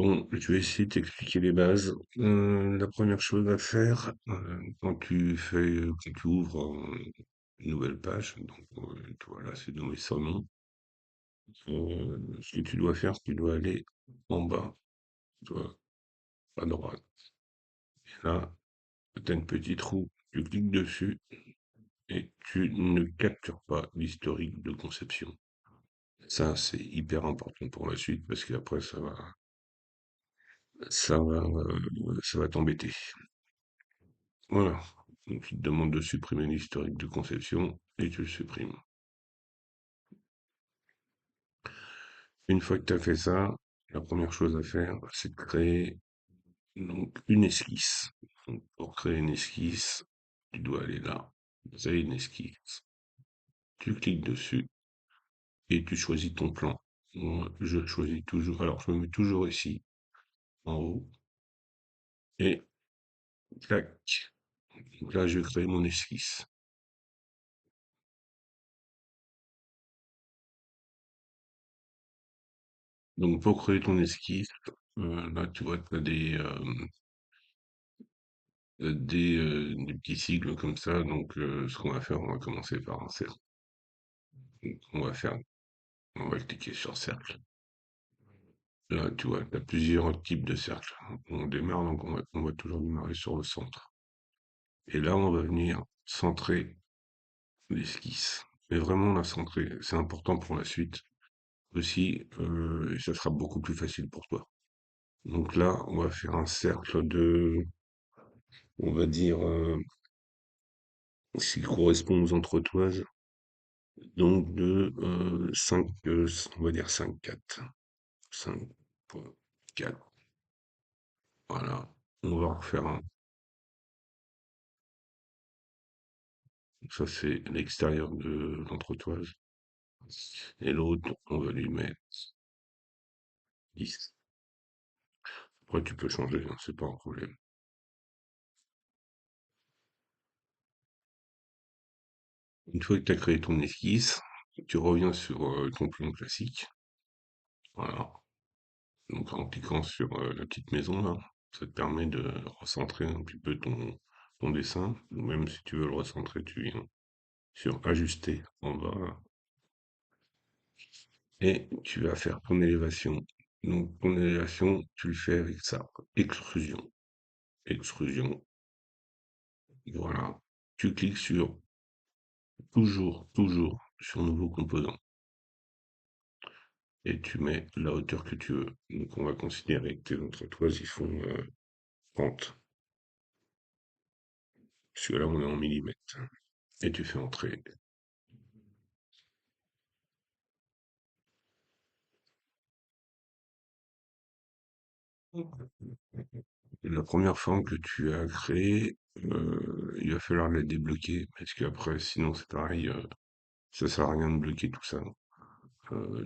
Bon, je vais essayer de t'expliquer les bases. La première chose à faire, quand tu ouvres une nouvelle page, donc voilà, c'est nommé son nom. Ce que tu dois faire, tu dois aller en bas, tu vois, à droite. Et là, tu as une petite roue, tu cliques dessus et tu ne captures pas l'historique de conception. Ça, c'est hyper important pour la suite parce qu'après, ça va, ça va t'embêter. Voilà. Donc, il te demande de supprimer l'historique de conception et tu le supprimes. Une fois que tu as fait ça, la première chose à faire, c'est de créer donc une esquisse. Donc, pour créer une esquisse, tu dois aller là. Vous avez une esquisse. Tu cliques dessus et tu choisis ton plan. Moi, je choisis toujours. Alors, je me mets toujours ici, en haut, et clac. Donc là, je vais créer mon esquisse. Donc, pour créer ton esquisse, là, tu vois, tu as des petits sigles comme ça. Donc, ce qu'on va faire, on va commencer par un cercle. Donc, on va cliquer sur cercle. Là, tu vois, tu as plusieurs types de cercles. On démarre, donc on va toujours démarrer sur le centre. Et là, on va venir centrer l'esquisse. Mais vraiment la centrer, c'est important pour la suite aussi, et ça sera beaucoup plus facile pour toi. Donc là, on va faire un cercle de, on va dire, s'il correspond aux entretoises, donc de 5, on va dire 5 4. 5,4. Voilà. On va en refaire un. Ça, c'est l'extérieur de l'entretoise. Et l'autre, on va lui mettre 10. Après, tu peux changer, hein, c'est pas un problème. Une fois que tu as créé ton esquisse, tu reviens sur ton plan classique. Voilà. Donc, en cliquant sur la petite maison, là, ça te permet de recentrer un petit peu ton dessin. Ou même si tu veux le recentrer, tu viens sur ajuster en bas, là, et tu vas faire ton élévation. Donc, ton élévation, tu le fais avec ça. Extrusion. Extrusion. Voilà. Tu cliques sur toujours sur nouveau composant. Et tu mets la hauteur que tu veux. Donc, on va considérer que tes entretoises, ils font 30. Celui-là, on est en millimètres. Et tu fais entrer. La première forme que tu as créée, il va falloir la débloquer. Parce qu'après, sinon, c'est pareil. Ça sert à rien de bloquer tout ça.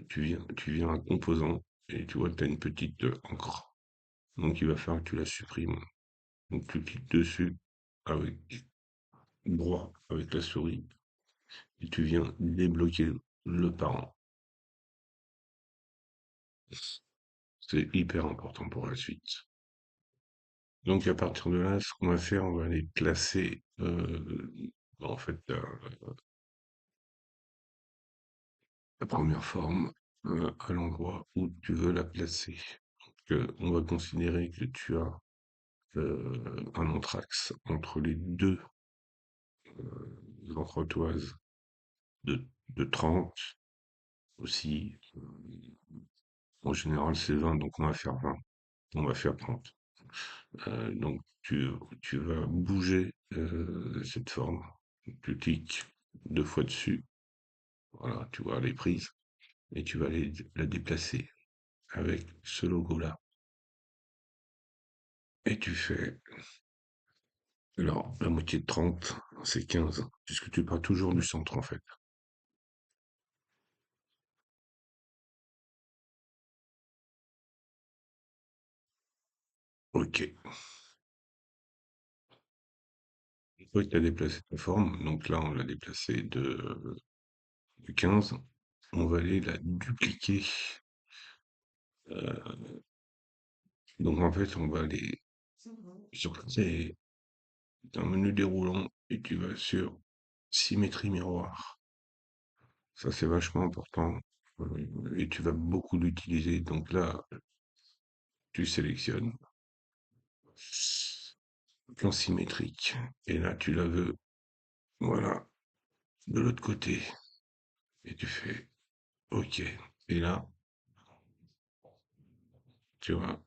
Tu viens à composant et tu vois que tu as une petite encre. Donc il va falloir que tu la supprimes. Donc tu cliques dessus avec droit avec la souris et tu viens débloquer le parent. C'est hyper important pour la suite. Donc à partir de là, ce qu'on va faire, on va aller placer en fait la première forme à l'endroit où tu veux la placer. Donc, on va considérer que tu as un anthrax entre les deux l'entretoise de 30 aussi. En général, c'est 20, donc on va faire 20. On va faire 30. Donc, tu vas bouger cette forme. Tu cliques deux fois dessus. Voilà, tu vois les prises. Et tu vas la déplacer avec ce logo-là. Et tu fais, alors, la moitié de 30, c'est 15, puisque tu pars toujours du centre, en fait. Ok. Une fois que tu as déplacé ta forme, donc là, on l'a déplacé de 15, on va aller la dupliquer Donc en fait, on va aller sur un menu déroulant et tu vas sur symétrie miroir. Ça, c'est vachement important et tu vas beaucoup l'utiliser. Donc là, tu sélectionnes plan symétrique et là, tu la veux, voilà, de l'autre côté et tu fais OK. Et là, tu vois,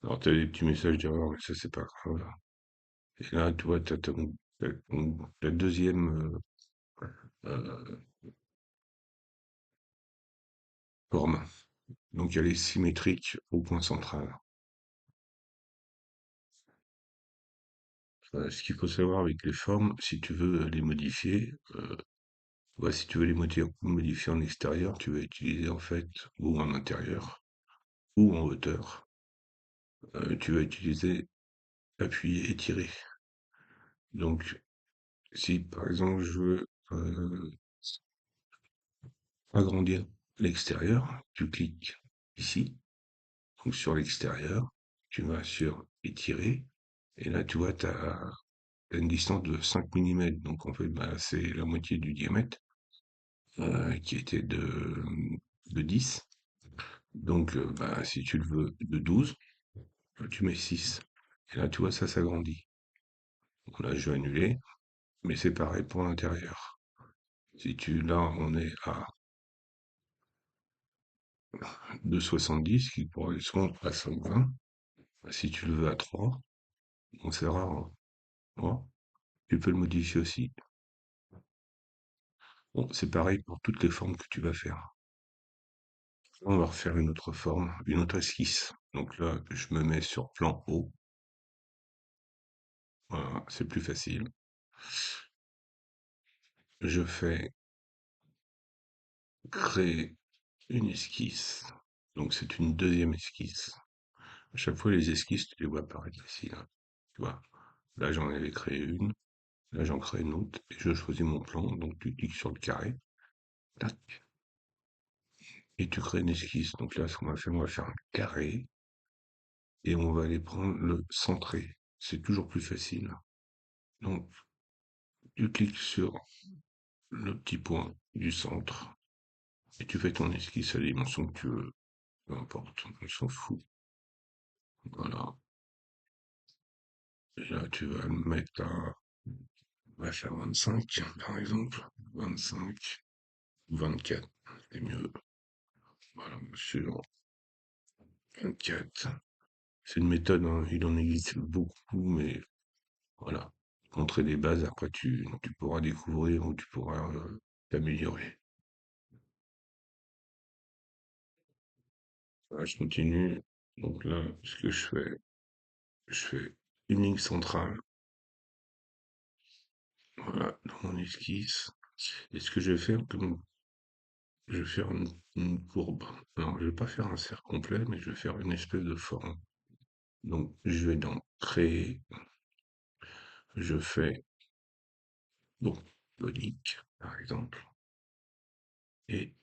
alors tu as des petits messages d'erreur, mais ça, c'est pas grave. Et là, tu vois, tu as la deuxième euh, forme. Donc, elle est symétrique au point central. Ce qu'il faut savoir avec les formes, si tu veux les modifier, ouais, si tu veux les modifier en extérieur, tu vas utiliser en fait, ou en intérieur, ou en hauteur, tu vas utiliser appuyer, étirer. Donc, si par exemple je veux agrandir l'extérieur, tu cliques ici, donc sur l'extérieur, tu vas sur étirer, et là tu vois, tu as une distance de 5 millimètres, donc en fait bah, c'est la moitié du diamètre qui était de 10. Donc bah, si tu le veux de 12, tu mets 6. Et là tu vois, ça s'agrandit. Donc là je vais annuler, mais c'est pareil pour l'intérieur. Si tu, là on est à 2,70 qui correspond à 120. Si tu le veux à 3, on c'est rare, hein. Voilà. Tu peux le modifier aussi. Bon, c'est pareil pour toutes les formes que tu vas faire. On va refaire une autre forme, une autre esquisse. Donc là, je me mets sur plan haut. Voilà, c'est plus facile. Je fais créer une esquisse. Donc c'est une deuxième esquisse. À chaque fois, les esquisses, tu les vois apparaître ici, là. Tu vois. Là, j'en avais créé une. Là, j'en crée une autre. Et je choisis mon plan. Donc tu cliques sur le carré. Tac. Et tu crées une esquisse. Donc là, ce qu'on va faire, on va faire un carré. Et on va aller prendre le centré. C'est toujours plus facile. Donc, tu cliques sur le petit point du centre et tu fais ton esquisse à la dimension que tu veux. Peu importe, on s'en fout. Voilà. Et là, tu vas le mettre à, on va faire 25, par exemple. 25, 24, c'est mieux. Voilà, sur 24. C'est une méthode, hein, il en existe beaucoup, mais voilà. Montrer des bases, après tu pourras découvrir ou tu pourras t'améliorer. Voilà, je continue. Donc là, ce que je fais une ligne centrale, voilà, dans mon esquisse. Et ce que je vais faire, comme je vais faire une courbe. Alors, je vais pas faire un cercle complet, mais je vais faire une espèce de forme. Donc, je vais dans créer, je fais donc conique, par exemple, et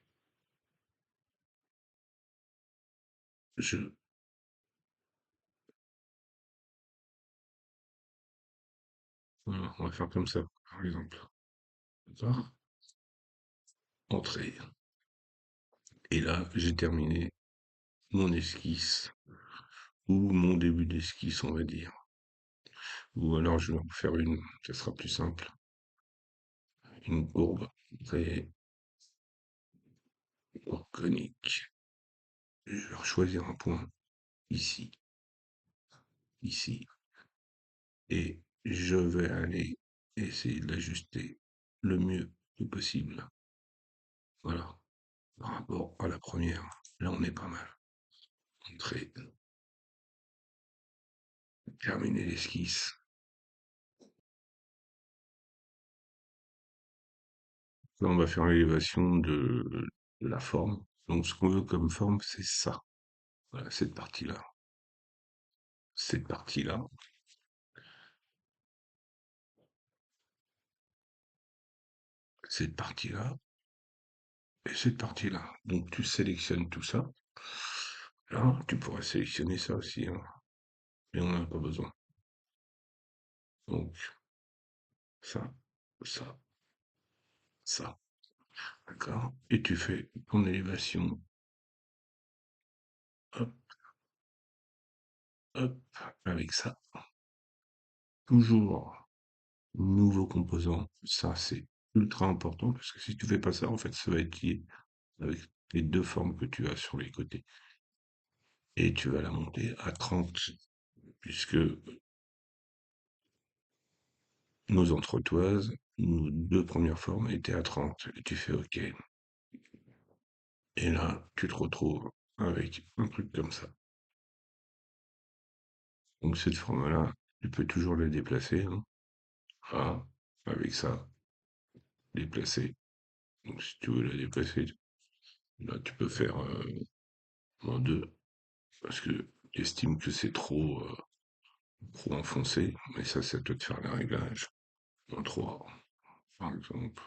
je, voilà, on va faire comme ça, par exemple. D'accord? Entrée. Et là, j'ai terminé mon esquisse, ou mon début d'esquisse, on va dire. Ou alors je vais en faire une, ça sera plus simple. Une courbe très conique. Je vais choisir un point ici, ici, et je vais aller essayer de l'ajuster le mieux que possible. Voilà. Par rapport à la première, là on est pas mal. Entrée, terminer l'esquisse. Là on va faire l'élévation de la forme. Donc ce qu'on veut comme forme, c'est ça. Voilà, cette partie-là. Cette partie-là. Cette partie-là. Et cette partie-là. Donc tu sélectionnes tout ça. Là, tu pourrais sélectionner ça aussi, hein, mais on n'en a pas besoin. Donc, ça, ça, ça, d'accord? Et tu fais ton élévation, hop, hop, avec ça. Toujours nouveau composant. Ça, c'est ultra important parce que si tu fais pas ça, en fait, ça va être lié avec les deux formes que tu as sur les côtés. Et tu vas la monter à 30 puisque nos entretoises, nos deux premières formes étaient à 30. Et tu fais OK. Et là, tu te retrouves avec un truc comme ça. Donc cette forme-là, tu peux toujours la déplacer, hein. Voilà, avec ça, déplacer. Donc si tu veux la déplacer, là tu peux faire en deux, parce que tu estimes que c'est trop enfoncé, mais ça, c'est à toi de faire les réglages. En 3, par exemple.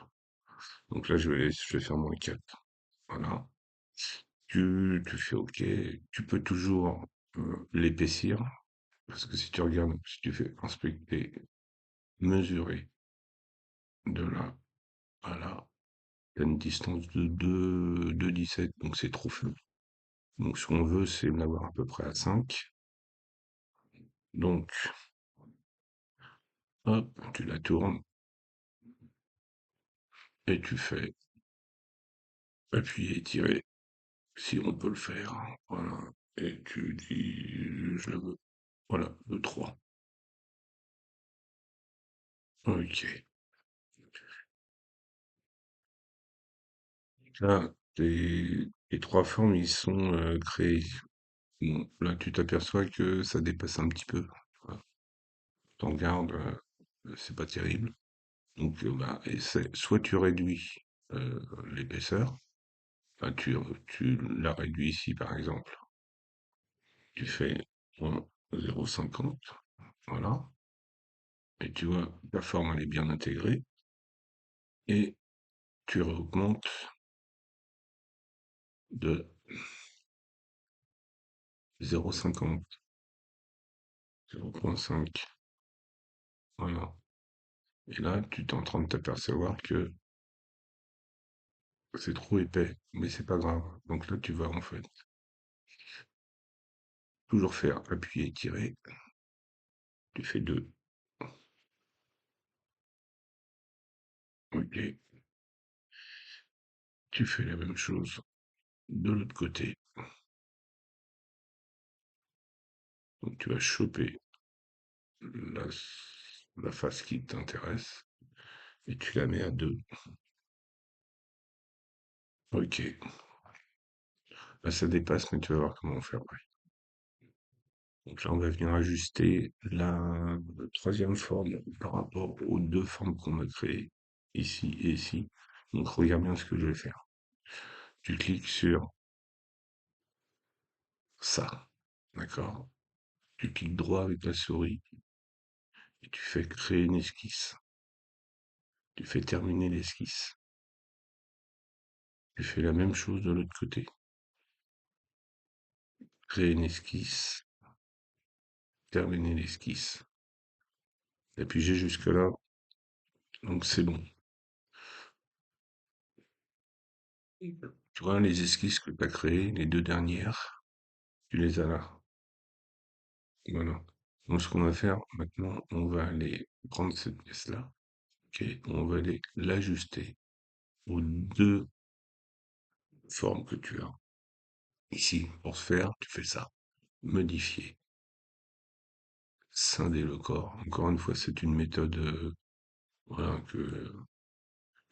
Donc là, je vais faire moins 4. Voilà. Tu fais OK. Tu peux toujours l'épaissir, parce que si tu regardes, si tu fais inspecter, mesurer de là à là, tu as une distance de 2,17, donc c'est trop flou. Donc ce qu'on veut, c'est l'avoir à peu près à 5. Donc, hop, tu la tournes et tu fais appuyer, tirer, si on peut le faire. Voilà. Et tu dis, je le veux. Voilà, le 3. Ok. Là, les trois formes, ils sont créés. Bon, là, tu t'aperçois que ça dépasse un petit peu. Voilà. T'en gardes, c'est pas terrible. Donc, bah, soit tu réduis euh, l'épaisseur, enfin, tu la réduis ici, par exemple. Tu fais en 0,50, voilà. Et tu vois, ta forme, elle est bien intégrée. Et tu augmentes de 0,50, 0,5. Voilà. Et là, tu es en train de t'apercevoir que c'est trop épais, mais c'est pas grave. Donc là, tu vas en fait toujours faire appuyer, tirer. Tu fais 2. Ok. Tu fais la même chose de l'autre côté. Donc tu vas choper la, la face qui t'intéresse et tu la mets à 2. Ok. Là, ça dépasse, mais tu vas voir comment on fait après. Donc là, on va venir ajuster la troisième forme par rapport aux deux formes qu'on a créées, ici et ici. Donc regarde bien ce que je vais faire. Tu cliques sur ça, d'accord? Tu cliques droit avec la souris et tu fais créer une esquisse. Tu fais terminer l'esquisse. Tu fais la même chose de l'autre côté. Créer une esquisse, terminer l'esquisse. Et puis j'ai jusque-là, donc c'est bon. Tu vois, les esquisses que tu as créées, les deux dernières, tu les as là. Voilà. Donc ce qu'on va faire maintenant, on va aller prendre cette pièce-là, ok, on va aller l'ajuster aux deux formes que tu as. Ici, pour ce faire, tu fais ça. Modifier, scinder le corps. Encore une fois, c'est une méthode voilà, que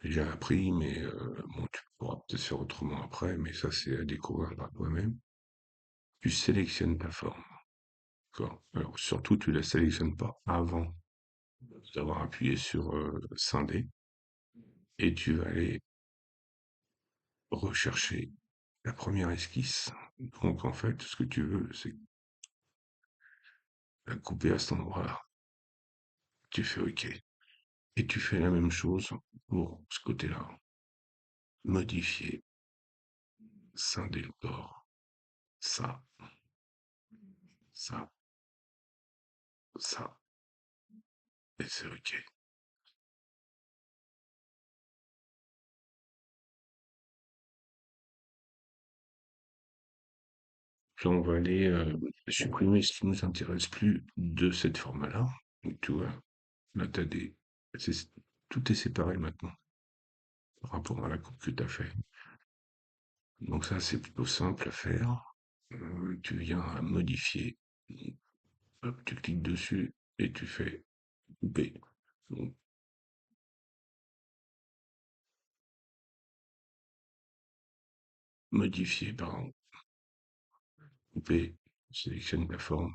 j'ai appris, mais bon, tu pourras peut-être faire autrement après, mais ça, c'est à découvrir par toi-même. Tu sélectionnes ta forme. D'accord. Alors, surtout, tu la sélectionnes pas avant d'avoir appuyé sur scinder, et tu vas aller rechercher la première esquisse. Donc, en fait, ce que tu veux, c'est la couper à cet endroit-là. Tu fais OK. Et tu fais la même chose pour ce côté-là. Modifier, scinder le corps. Ça. ça, ça, et c'est OK. Puis on va aller supprimer ce qui nous intéresse plus de cette forme-là. Donc tu vois, là t'as des. Tout est séparé maintenant par rapport à la coupe que tu as fait. Donc ça c'est plutôt simple à faire. Tu viens à modifier. Hop, tu cliques dessus et tu fais couper. Donc, modifier, pardon, couper, sélectionne la forme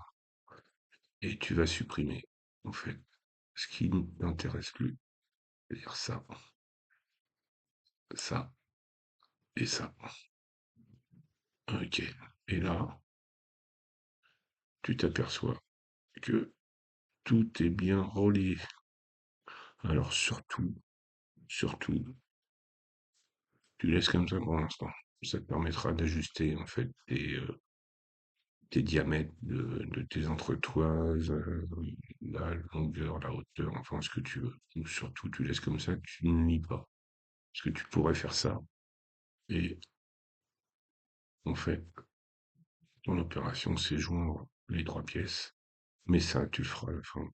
et tu vas supprimer en fait ce qui ne t'intéresse plus. C'est-à-dire ça, ça et ça. OK. Et là, tu t'aperçois que tout est bien relié. Alors surtout, tu laisses comme ça pour l'instant. Ça te permettra d'ajuster en fait tes diamètres de tes entretoises, la longueur, la hauteur, enfin ce que tu veux. Donc, surtout, tu laisses comme ça, tu ne lis pas. Parce que tu pourrais faire ça et en fait, ton opération, c'est joindre les trois pièces. Mais ça, tu le feras à la fin.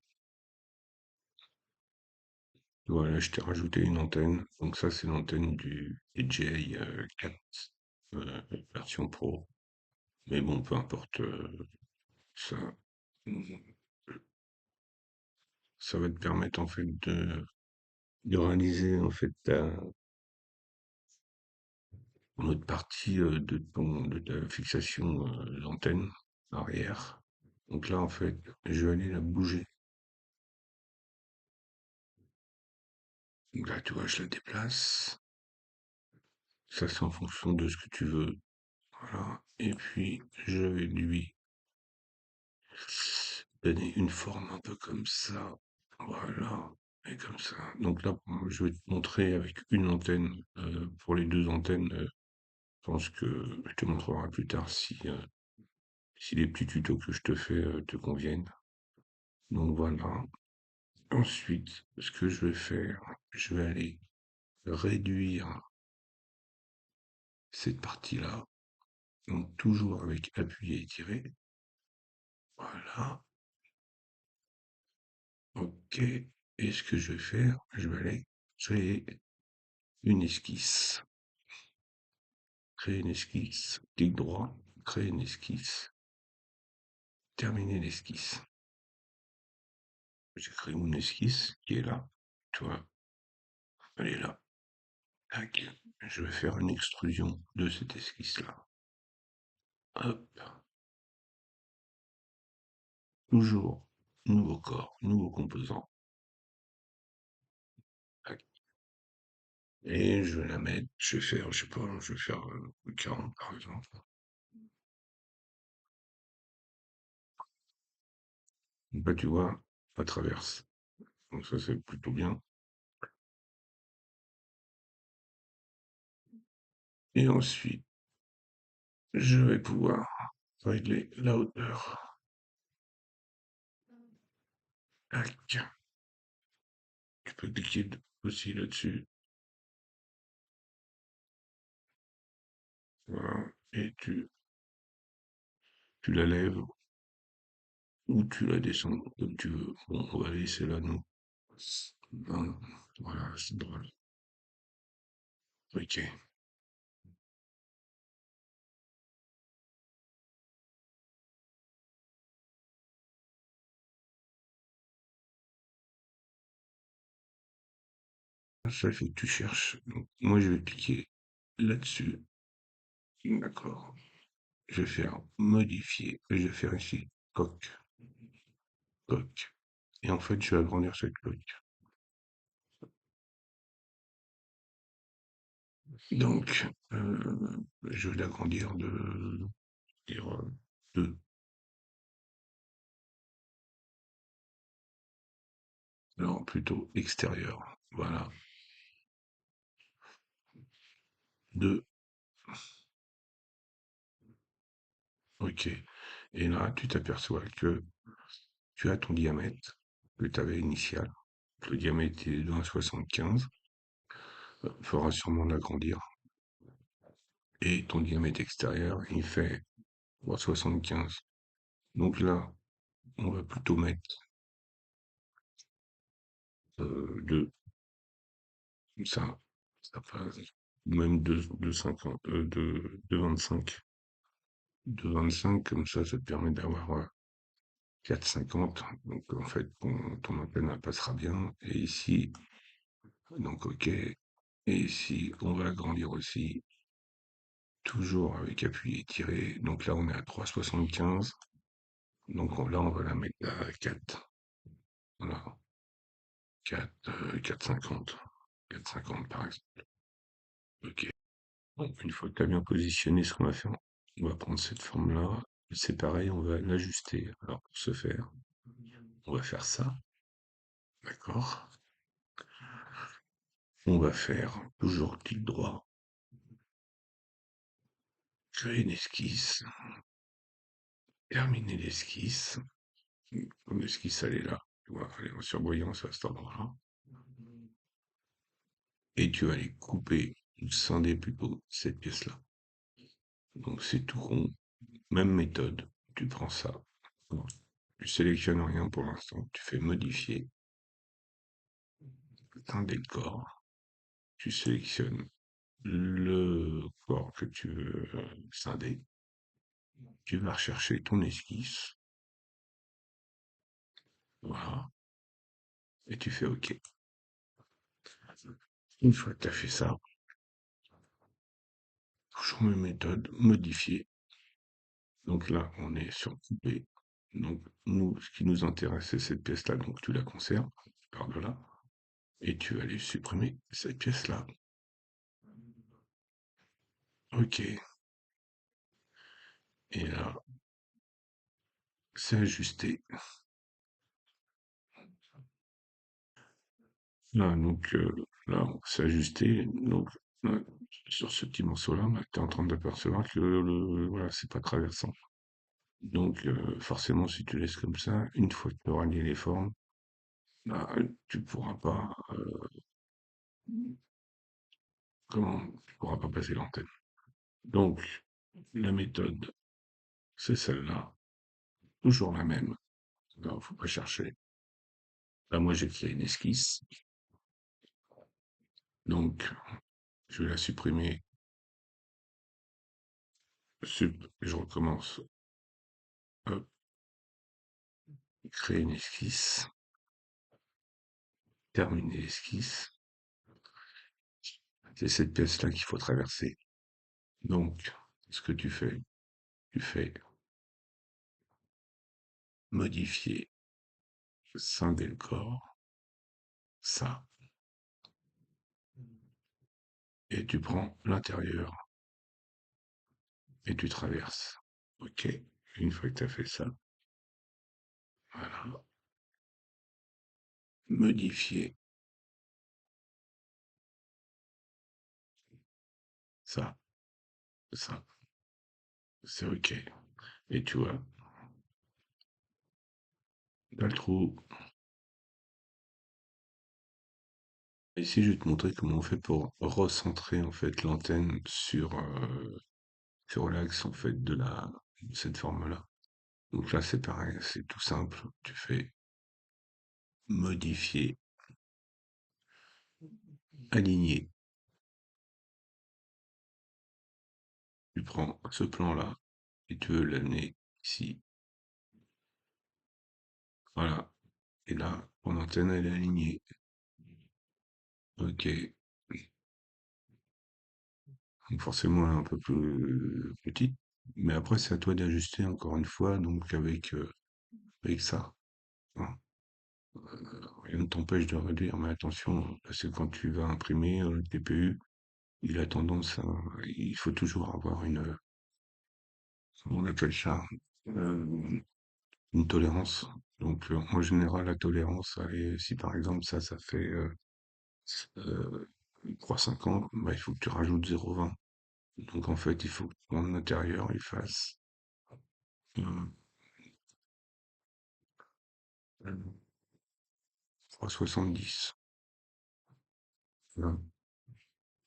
Voilà, je t'ai rajouté une antenne. Donc ça, c'est l'antenne du DJI 4 version Pro. Mais bon, peu importe, ça, ça va te permettre en fait de réaliser en fait une autre partie de ta fixation d'antenne arrière. Donc là, en fait, je vais aller la bouger. Donc là, tu vois, je la déplace. Ça, c'est en fonction de ce que tu veux. Voilà. Et puis, je vais lui donner une forme un peu comme ça. Voilà. Et comme ça. Donc là, je vais te montrer avec une antenne. Pour les deux antennes, je pense que je te montrerai plus tard si les petits tutos que je te fais te conviennent. Donc voilà. Ensuite, ce que je vais faire, je vais aller réduire cette partie-là. Donc toujours avec appuyer et tirer. Voilà. OK. Et ce que je vais faire, je vais aller créer une esquisse. Créer une esquisse. Clic droit, créer une esquisse. Terminer l'esquisse. J'ai créé une esquisse qui est là. Tu vois, elle est là. Tac. Je vais faire une extrusion de cette esquisse-là. Hop. Toujours nouveau corps, nouveau composant. Tac. Et je vais la mettre, je vais faire, je sais pas, je vais faire 40 par exemple. Bah tu vois, ça traverse. Donc ça c'est plutôt bien. Et ensuite, je vais pouvoir régler la hauteur. Tac. Tu peux cliquer aussi là-dessus. Voilà. Et tu la lèves ou tu la descends comme tu veux. Bon, on va laisser là, nous. Voilà, voilà, c'est drôle. Ok. Ça fait que tu cherches. Donc, moi, je vais cliquer là-dessus. D'accord. Je vais faire modifier. Et je vais faire ici coque. Coque. Et en fait, je vais agrandir cette coque. Donc, je vais l'agrandir dire, 2. Alors, plutôt extérieur. Voilà. 2. OK. Et là, tu t'aperçois que tu as ton diamètre que tu avais initial. Le diamètre est de 1,75. Il faudra sûrement l'agrandir. Et ton diamètre extérieur, il fait 3,75. Donc là, on va plutôt mettre 2, ça passe. Ou même 2,50, de 25. De 25, comme ça te permet d'avoir 4,50. Donc en fait, ton antenne elle passera bien. Et ici, donc ok. Et ici, on va agrandir aussi, toujours avec appui étiré. Donc là, on est à 3,75. Donc là, on va la mettre à 4. Voilà, 4, 4,50. 4,50 par exemple. Ok. Bon, une fois que tu as bien positionné, ce qu'on va faire, on va prendre cette forme-là. C'est pareil, on va l'ajuster. Alors pour ce faire, on va faire ça. D'accord? On va faire toujours clic droit, créer une esquisse, terminer l'esquisse. Comme l'esquisse, elle est là. Tu vois, elle est en surbrillance à cet endroit-là. Et tu vas aller couper, ou scinder plutôt, cette pièce-là. Donc c'est tout rond. Même méthode. Tu prends ça. Bon, tu sélectionnes rien pour l'instant. Tu fais modifier, scinder le corps. Tu sélectionnes le corps que tu veux scinder. Tu vas rechercher ton esquisse. Voilà. Et tu fais OK. Une fois que tu as fait ça, toujours mes méthodes, modifier. Donc là, on est sur couper. Donc nous, ce qui nous intéresse, c'est cette pièce-là. Donc tu la conserves par de là. Et tu vas aller supprimer cette pièce-là. OK. Et là, c'est ajusté. Là, donc là, c'est ajusté. Donc là, sur ce petit morceau-là, tu es en train d'apercevoir que voilà, c'est pas traversant. Donc forcément, si tu laisses comme ça, une fois que tu auras lié les formes, bah, tu pourras pas tu pourras pas passer l'antenne. Donc la méthode, c'est celle-là, toujours la même. Non, faut pas chercher. Là, moi, j'ai créé une esquisse, donc je vais la supprimer. Je recommence. Hop, créer une esquisse, terminer l'esquisse. C'est cette pièce-là qu'il faut traverser. Donc, ce que tu fais modifier, scinder le corps, ça, et tu prends l'intérieur et tu traverses. Ok. Une fois que tu as fait ça, voilà, modifier ça, ça, c'est ok. Et tu vois, t'as le trou. Ici, je vais te montrer comment on fait pour recentrer en fait l'antenne sur l'axe en fait de cette forme-là. Donc là, c'est pareil, c'est tout simple. Tu fais modifier, aligner. Tu prends ce plan-là et tu veux l'amener ici. Voilà. Et là, ton antenne, elle est alignée. Ok. Donc forcément, elle est un peu plus petite. Mais après, c'est à toi d'ajuster encore une fois, donc avec ça. Hein. Rien ne t'empêche de réduire, mais attention, parce que quand tu vas imprimer, le TPU, il a tendance à, il faut toujours avoir comment on appelle ça, euh, une tolérance. Donc, en général, la tolérance, si par exemple ça fait euh, 3,50, bah, il faut que tu rajoutes 0,20. Donc en fait, il faut que ton intérieur il fasse 3,70. Voilà.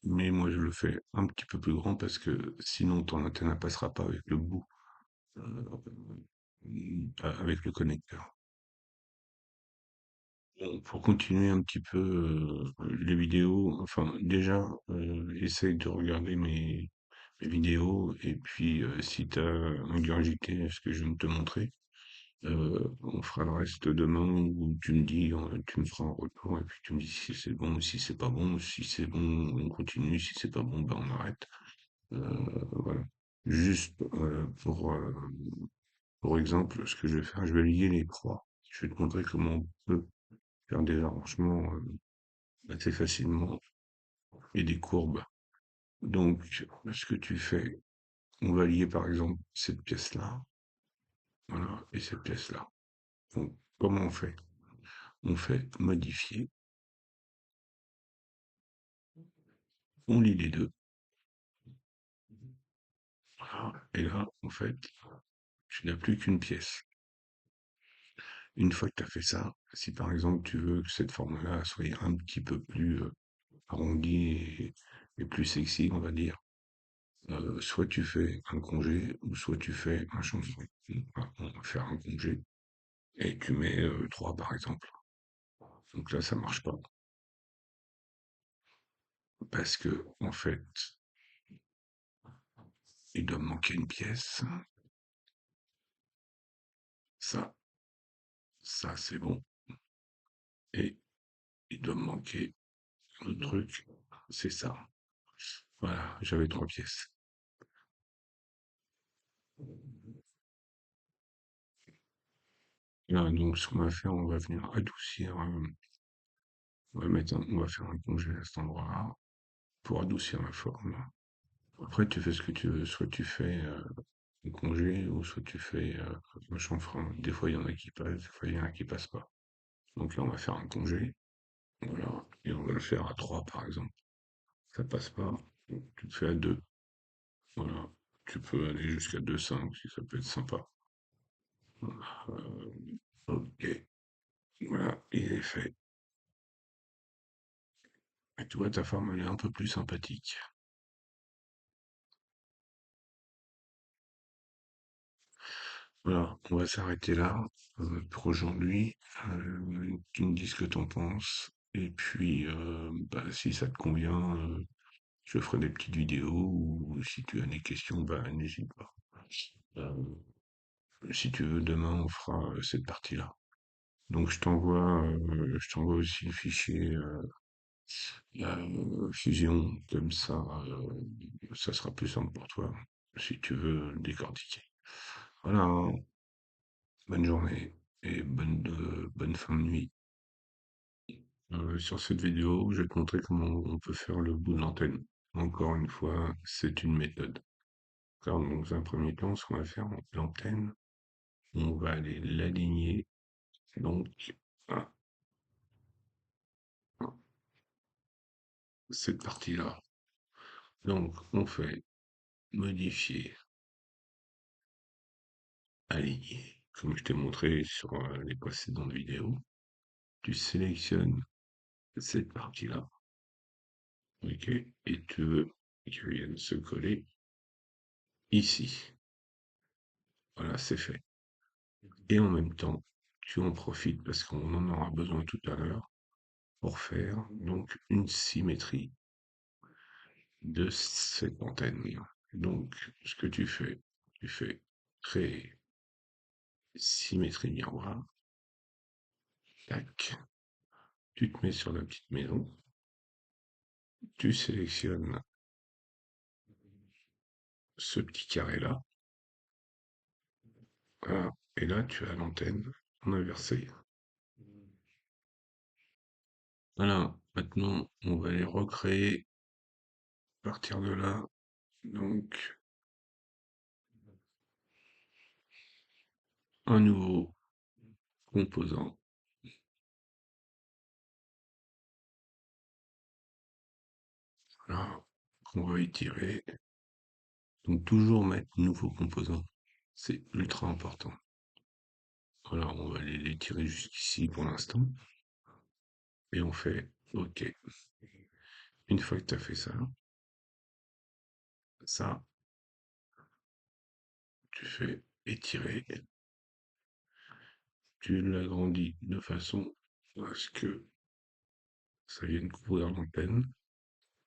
Mais moi, je le fais un petit peu plus grand parce que sinon ton antenne ne passera pas avec le bout, avec le connecteur. Bon, pour continuer un petit peu les vidéos, enfin déjà, essaye de regarder mes vidéos et puis si tu as ingurgité ce que je viens de te montrer, on fera le reste demain où tu me dis, tu me feras un retour et puis tu me dis si c'est bon ou si c'est pas bon. Si c'est bon, on continue. Si c'est pas bon, ben on arrête. Voilà. Juste pour exemple, ce que je vais faire, je vais lier les croix. Je vais te montrer comment on peut faire des arrangements assez facilement et des courbes. Donc, ce que tu fais, on va lier par exemple cette pièce-là, voilà, et cette pièce-là. Donc, comment on fait? On fait modifier, on lie les deux, voilà, et là, en fait, tu n'as plus qu'une pièce. Une fois que tu as fait ça, si par exemple tu veux que cette forme-là soit un petit peu plus arrondie et plus sexy, on va dire, soit tu fais un congé ou soit tu fais un chanson. On va faire un congé et tu mets 3 par exemple. Donc là, ça marche pas parce que en fait, il doit me manquer une pièce. Ça, ça c'est bon. Et il doit me manquer le truc, c'est ça. Voilà, j'avais 3 pièces. Là, donc ce qu'on va faire, on va venir adoucir, on va faire un congé à cet endroit-là pour adoucir la forme. Après, tu fais ce que tu veux. Soit tu fais un congé, ou soit tu fais un chanfrein. Des fois, il y en a qui passent, des fois, il y en a qui passent pas. Donc là, on va faire un congé. Voilà. Et on va le faire à 3 par exemple. Ça passe pas. Donc, tu le fais à 2. Voilà. Tu peux aller jusqu'à 2,5 si ça peut être sympa. Ok. Voilà, il est fait. Et tu vois, ta forme, elle est un peu plus sympathique. Voilà, on va s'arrêter là pour aujourd'hui. Tu me dis ce que t'en penses. Et puis, bah, si ça te convient, je ferai des petites vidéos. Ou si tu as des questions, bah, n'hésite pas. Euh, Si tu veux, demain, on fera cette partie-là. Donc, je t'envoie aussi le fichier Fusion. Comme ça sera plus simple pour toi, si tu veux le décortiquer. Voilà, bonne journée et bonne fin de nuit. Sur cette vidéo, je vais te montrer comment on peut faire le bout de l'antenne. Encore une fois, c'est une méthode. Car dans un premier temps, ce qu'on va faire, l'antenne, on va aller l'aligner, donc, à à cette partie-là. Donc, on fait modifier, aligner, comme je t'ai montré sur les précédentes vidéos. Tu sélectionnes cette partie-là, ok, et tu veux qu'elle vienne se coller ici. Voilà, c'est fait. Et en même temps, tu en profites parce qu'on en aura besoin tout à l'heure pour faire donc une symétrie de cette antenne. Donc, ce que tu fais créer symétrie miroir, tac, tu te mets sur la petite maison, tu sélectionnes ce petit carré-là, voilà, et là tu as l'antenne en inversé. Voilà, maintenant on va les recréer à partir de là. Donc, un nouveau composant. Voilà, qu'on va étirer. Donc toujours mettre nouveau composant. C'est ultra important. Voilà, on va aller étirer jusqu'ici pour l'instant. Et on fait OK. Une fois que tu as fait ça, tu fais étirer, tu l'agrandis de façon à ce que ça vienne couvrir l'antenne.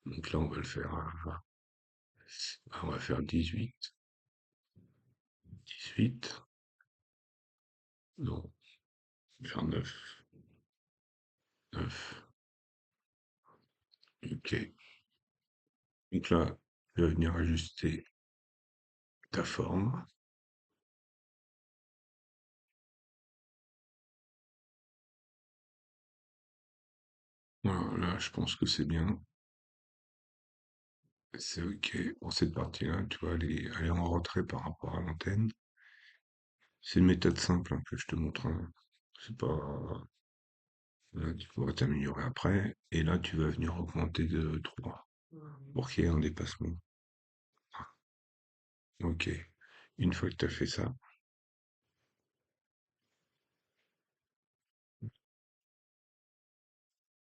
Donc là, on va le faire on va faire 18, 18, non, on va faire 9, 9, OK. Donc là, tu vas venir ajuster ta forme. Voilà, là, je pense que c'est bien. C'est OK. Pour cette partie-là, tu vois, elle est en retrait par rapport à l'antenne. C'est une méthode simple hein, que je te montre, hein. C'est pas. Là, tu pourras t'améliorer après. Et là, tu vas venir augmenter de 3 pour qu'il y ait un dépassement. OK. Une fois que tu as fait ça,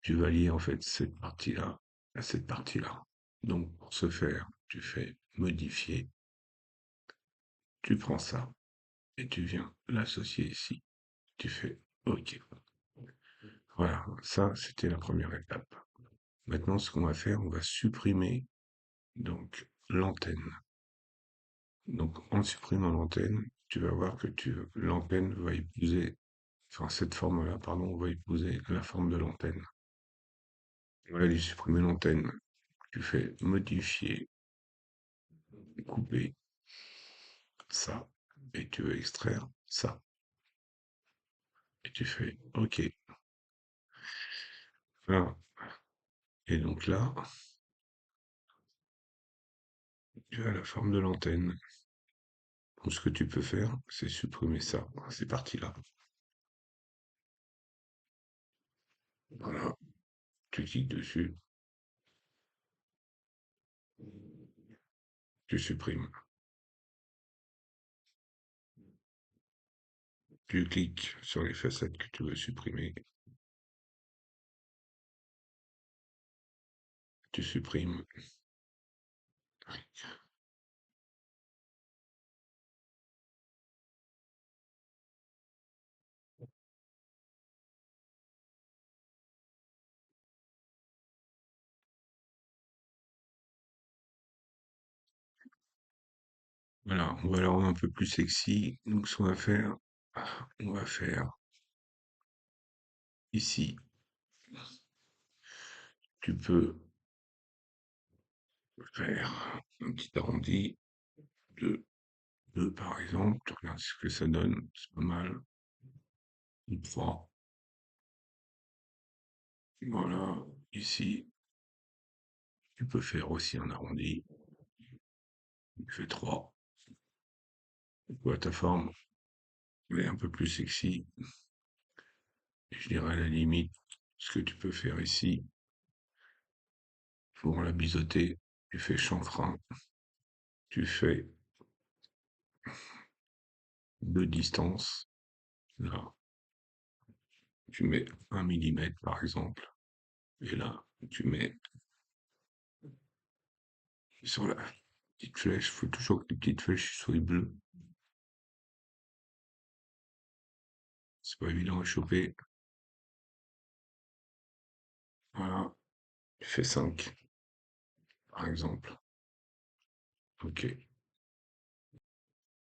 tu vas lier en fait cette partie-là à cette partie-là. Donc, pour ce faire, tu fais modifier, tu prends ça et tu viens l'associer ici. Tu fais OK. Voilà, ça, c'était la première étape. Maintenant, ce qu'on va faire, on va supprimer donc l'antenne. Donc, en supprimant l'antenne, tu vas voir que l'antenne va épouser, enfin, cette forme-là, pardon, va épouser la forme de l'antenne. On va aller supprimer l'antenne. Tu fais modifier, couper ça, et tu veux extraire ça. Et tu fais OK. Voilà. Et donc là, tu as la forme de l'antenne. Donc, ce que tu peux faire, c'est supprimer ça, ces parties-là. Voilà. Tu cliques dessus, tu supprimes. Tu cliques sur les facettes que tu veux supprimer, tu supprimes. Voilà, on va la rendre un peu plus sexy. Donc, ce qu'on va faire, on va faire ici. Tu peux faire un petit arrondi de 2 par exemple. Tu regardes ce que ça donne, c'est pas mal. Ou 3. Voilà, ici, tu peux faire aussi un arrondi. Tu fais 3. Tu ta forme, elle est un peu plus sexy. Et je dirais à la limite, ce que tu peux faire ici, pour la biseauter, tu fais chanfrein, tu fais de distance. Là, tu mets 1 millimètre par exemple. Et là, tu mets sur la petite flèche, il faut toujours que les petites flèches soient bleues. C'est pas évident à choper. Voilà, tu fais 5 par exemple. Ok.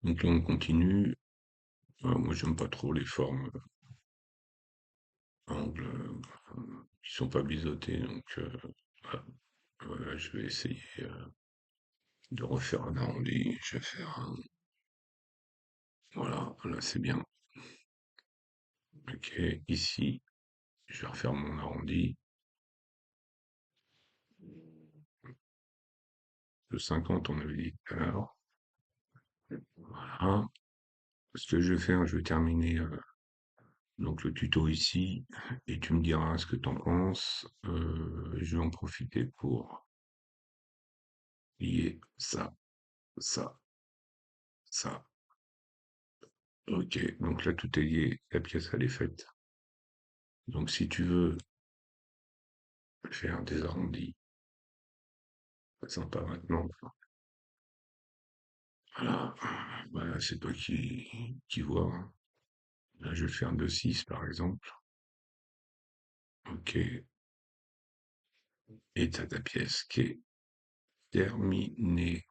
Donc là, on continue. Moi, j'aime pas trop les formes angles qui sont pas biseautés. Donc, voilà. Voilà, je vais essayer de refaire un arrondi. Je vais faire un. Voilà, là, c'est bien. Ok, ici, je vais refaire mon arrondi de 50, on avait dit tout à l'heure. Voilà. Ce que je vais faire, je vais terminer donc le tuto ici et tu me diras ce que tu en penses. Je vais en profiter pour lier ça, ça, ça Ok, donc là tout est lié, la pièce elle est faite. Donc si tu veux faire des arrondis, c'est sympa maintenant. Voilà, voilà c'est toi qui vois, hein. Là je vais faire 2,6 par exemple. Ok, et t'as ta pièce qui est terminée.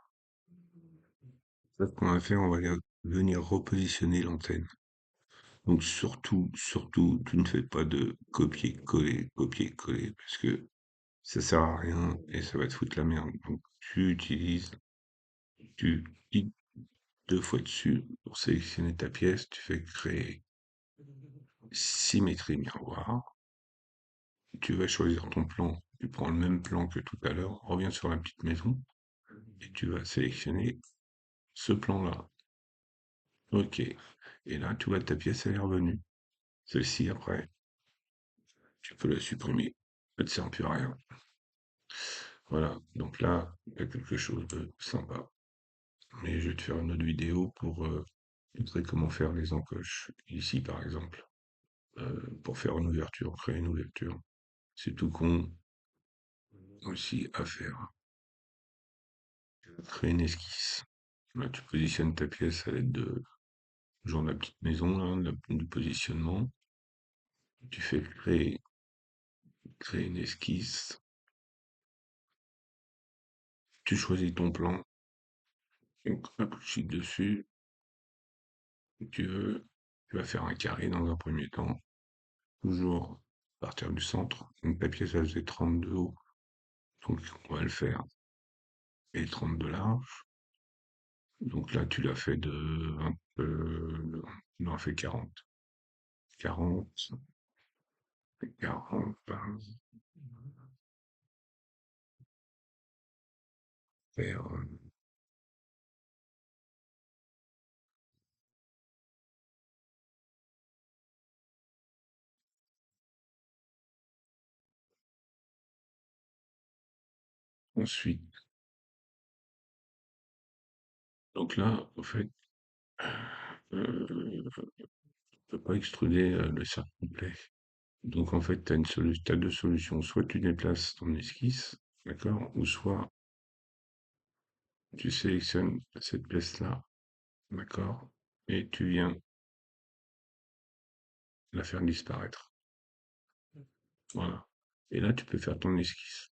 Ce qu'on va faire, on va venir repositionner l'antenne. Donc surtout, tu ne fais pas de copier-coller, parce que ça sert à rien et ça va te foutre la merde. Donc tu cliques 2 fois dessus pour sélectionner ta pièce, tu fais créer symétrie miroir, tu vas choisir ton plan, tu prends le même plan que tout à l'heure, reviens sur la petite maison et tu vas sélectionner ce plan-là. Ok. Et là, tu vois, ta pièce, elle est revenue. Celle-ci, après, tu peux la supprimer. Elle ne sert plus à rien. Voilà. Donc là, il y a quelque chose de sympa. Mais je vais te faire une autre vidéo pour montrer comment faire les encoches. Ici, par exemple, pour faire une ouverture, créer une ouverture. C'est tout con aussi à faire. Créer une esquisse. Là, tu positionnes ta pièce à l'aide de genre de la petite maison, là, du positionnement. Tu fais créer une esquisse. Tu choisis ton plan. Donc, hop, tu cliques dessus. Tu veux, tu vas faire un carré dans un premier temps. Toujours à partir du centre. Donc la pièce, elle faisait 32 haut. Donc on va le faire. Et 32 large. Donc là, tu l'as fait de un peu. Non, on fait 40. 40, 40, faire, ensuite. Donc là, en fait, on peut pas extruder le cercle complet. Donc en fait, tu as deux solutions. Soit tu déplaces ton esquisse, d'accord? Ou soit tu sélectionnes cette pièce-là, d'accord? Et tu viens la faire disparaître. Voilà. Et là, tu peux faire ton esquisse.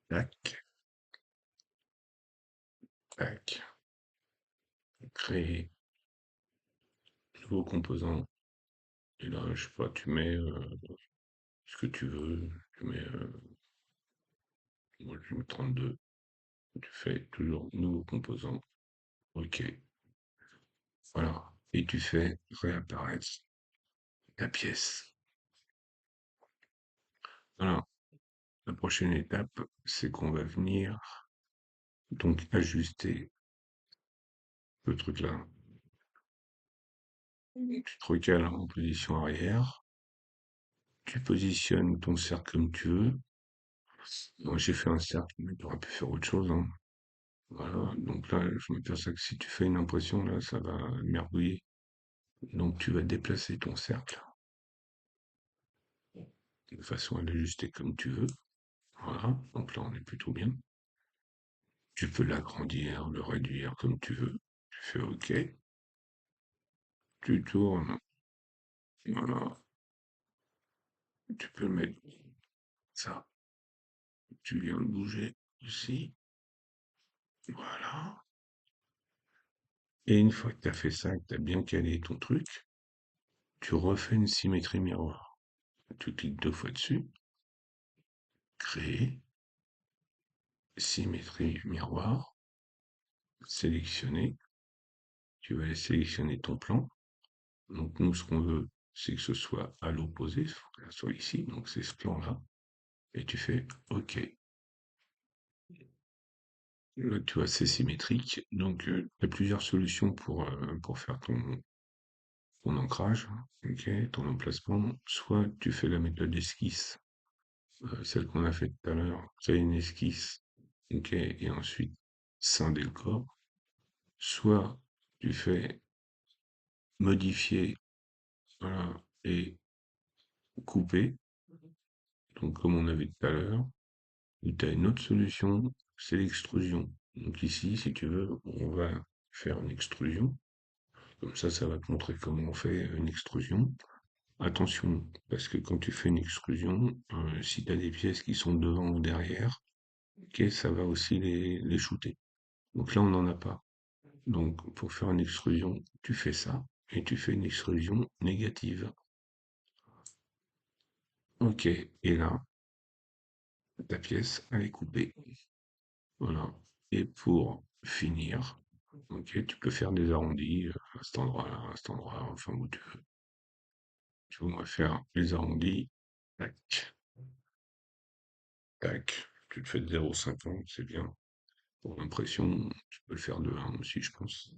Tac, tac. Créer nouveau composant. Et là, je sais pas, tu mets ce que tu veux. Tu mets, moi, je mets 32. Tu fais toujours nouveau composant. OK. Voilà. Et tu fais réapparaître ta pièce. Voilà. La prochaine étape, c'est qu'on va venir donc ajuster le truc là. Tu te recales en position arrière. Tu positionnes ton cercle comme tu veux. Moi, j'ai fait un cercle, mais tu aurais pu faire autre chose, hein. Voilà. Donc là, je m'aperçois que si tu fais une impression, là, ça va merdouiller. Donc, tu vas déplacer ton cercle de façon à l'ajuster comme tu veux. Voilà. Donc là, on est plutôt bien. Tu peux l'agrandir, le réduire comme tu veux. Tu fais OK. Tu tournes. Voilà. Tu peux mettre ça. Tu viens le bouger aussi. Voilà. Et une fois que tu as fait ça, que tu as bien calé ton truc, tu refais une symétrie miroir. Tu cliques 2 fois dessus, créer, symétrie miroir, sélectionner. Tu vas aller sélectionner ton plan. Donc nous, ce qu'on veut, c'est que ce soit à l'opposé, il faut que ça soit ici. Donc c'est ce plan-là. Et tu fais OK. Là, tu vois, c'est symétrique. Donc tu as plusieurs solutions pour faire ton ancrage, OK, ton emplacement. Soit tu fais la méthode esquisse, celle qu'on a faite tout à l'heure, créer une esquisse, OK, et ensuite scinder le corps. Soit tu fais modifier, voilà, et couper, donc comme on avait tout à l'heure. Et tu as une autre solution, c'est l'extrusion. Donc ici, si tu veux, on va faire une extrusion. Comme ça va te montrer comment on fait une extrusion. Attention, parce que quand tu fais une extrusion, si tu as des pièces qui sont devant ou derrière, ok, ça va aussi les shooter. Donc là, on n'en a pas. Donc pour faire une extrusion, tu fais ça, et tu fais une extrusion négative. Ok, et là, ta pièce, elle est coupée. Voilà. Et pour finir, ok, tu peux faire des arrondis à cet endroit-là, à cet endroit, enfin où tu veux. Tu vois, on va faire les arrondis. Tac, tac. Tu le fais de 0,50, c'est bien. Pour l'impression, tu peux le faire de 1 aussi, je pense.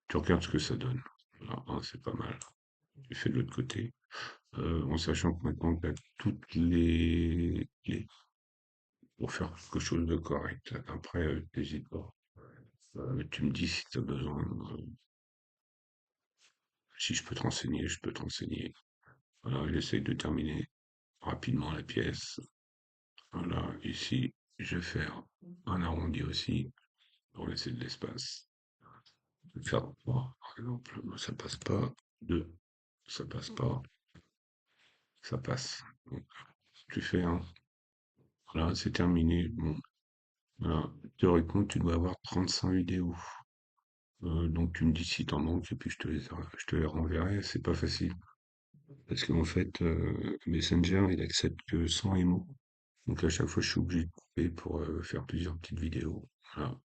Tu regardes ce que ça donne. Voilà, 1, c'est pas mal. Tu fais de l'autre côté. En sachant que maintenant, tu as toutes pour faire quelque chose de correct. Après, n'hésite pas. Tu me dis si tu as besoin. Si je peux te renseigner, je peux te renseigner. Voilà, j'essaye de terminer rapidement la pièce. Voilà, ici, je vais faire un arrondi aussi pour laisser de l'espace. Je vais faire 3, par exemple. Ça passe pas. 2, ça passe pas. Ça passe. Donc, tu fais un. Voilà, c'est terminé. Bon, voilà. Théoriquement, tu dois avoir 35 vidéos. Donc, tu me dis si t'en manques et puis je te les renverrai. C'est pas facile. Parce qu'en fait, Messenger, il accepte que 100 émots. Donc à chaque fois, je suis obligé de couper pour faire plusieurs petites vidéos. Voilà.